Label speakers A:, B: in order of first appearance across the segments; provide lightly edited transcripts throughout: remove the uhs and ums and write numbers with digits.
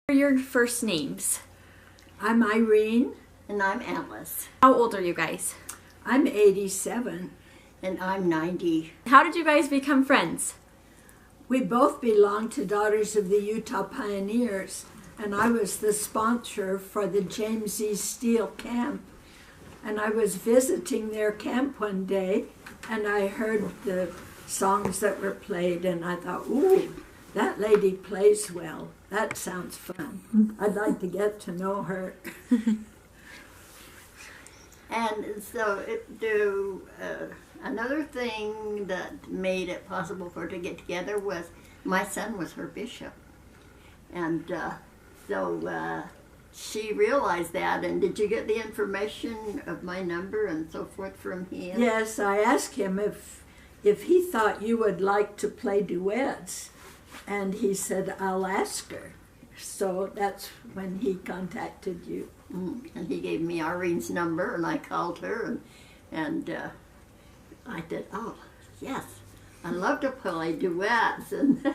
A: What are your first names?
B: I'm Irene.
C: And I'm Alice.
A: How old are you guys?
B: I'm 87.
C: And I'm 90.
A: How did you guys become friends?
B: We both belong to Daughters of the Utah Pioneers, and I was the sponsor for the James E. Steele camp. And I was visiting their camp one day, and I heard the songs that were played, and I thought, ooh, that lady plays well. That sounds fun. I'd like to get to know her.
C: And so another thing that made it possible for her to get together was my son was her bishop. And so she realized that. And did you get the information of my number and so forth from him?
B: Yes, I asked him if he thought you would like to play duets. And he said, I'll ask her. So that's when he contacted you.
C: And he gave me Irene's number, and I called her, and I said, oh, yes, I love to play duets, and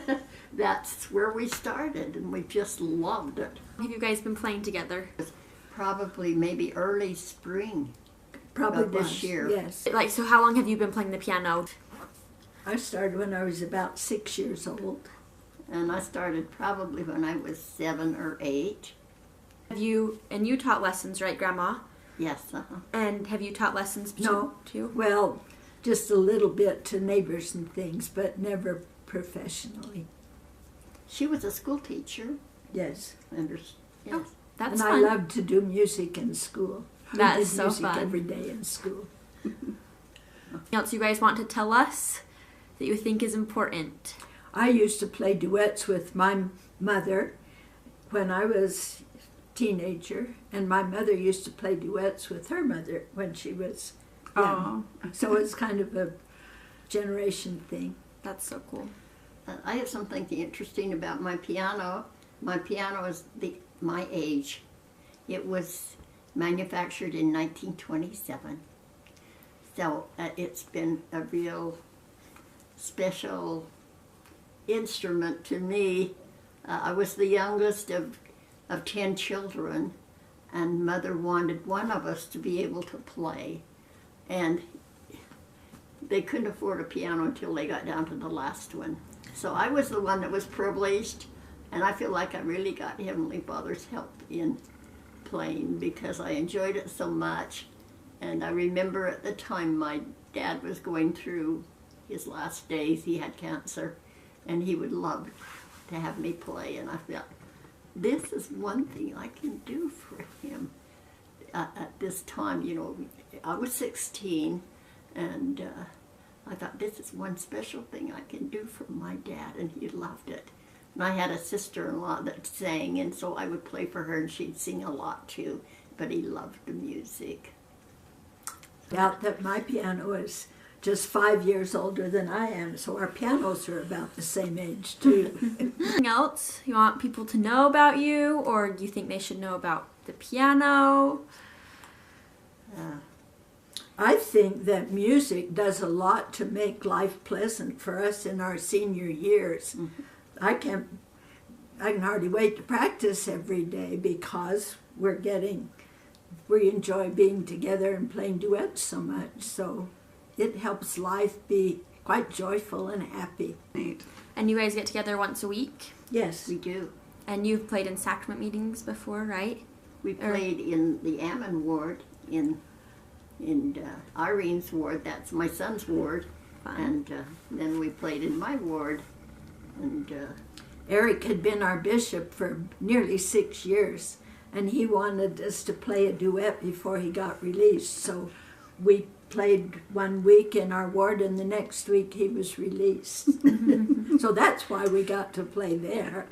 C: that's where we started, and we just loved it.
A: Have you guys been playing together?
C: Probably maybe early spring.
B: Probably
C: this year.
B: Yes.
A: So how long have you been playing the piano?
B: I started when I was about 6 years old.
C: And I started probably when I was 7 or 8.
A: You taught lessons, right, Grandma?
C: Yes,
A: And have you taught lessons
B: No.
A: too?
B: Well, just a little bit to neighbors and things, but never professionally.
C: She was a school teacher.
B: Yes.
C: Yes.
A: Oh, that's
B: and
A: fun.
B: I loved to do music in school.
A: That
B: We
A: is
B: did
A: so
B: music
A: fun.
B: every day in school.
A: Anything else you guys want to tell us that you think is important?
B: I used to play duets with my mother when I was a teenager, and my mother used to play duets with her mother when she was young. So it's kind of a generation thing.
A: That's so cool.
C: I have something interesting about my piano. My piano is my age. It was manufactured in 1927. So it's been a real special instrument to me. I was the youngest of 10 children, and Mother wanted one of us to be able to play. And they couldn't afford a piano until they got down to the last one. So I was the one that was privileged, and I feel like I really got Heavenly Father's help in playing because I enjoyed it so much. And I remember at the time my dad was going through his last days. He had cancer, and he would love to have me play. And I thought, this is one thing I can do for him at this time. You know, I was 16, and I thought, this is one special thing I can do for my dad, and he loved it. And I had a sister-in-law that sang, and so I would play for her, and she'd sing a lot too, but he loved the music.
B: Doubt that my piano is just 5 years older than I am, so our pianos are about the same age too.
A: Anything else you want people to know about you, or do you think they should know about the piano?
B: I think that music does a lot to make life pleasant for us in our senior years.
C: Mm-hmm.
B: I can hardly wait to practice every day because we enjoy being together and playing duets so much. So it helps life be quite joyful and happy.
A: And you guys get together once a week?
B: Yes.
C: We do.
A: And you've played in sacrament meetings before, right?
C: We played in the Ammon ward, in Irene's ward, that's my son's ward,
A: Fun.
C: and then we played in my ward, and
B: Eric had been our bishop for nearly 6 years, and he wanted us to play a duet before he got released. So we played 1 week in our ward, and the next week he was released. So that's why we got to play there.